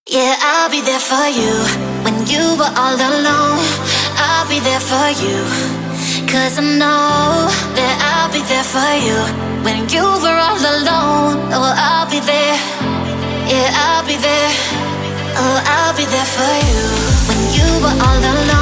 Yeah, I'll be there for you when you were all alone. I'll be there for you, 'cause I know that I'll be there for you when you were all alone. Oh, I'll be there. Yeah, I'll be there. Oh, I'll be there for you when you were all alone.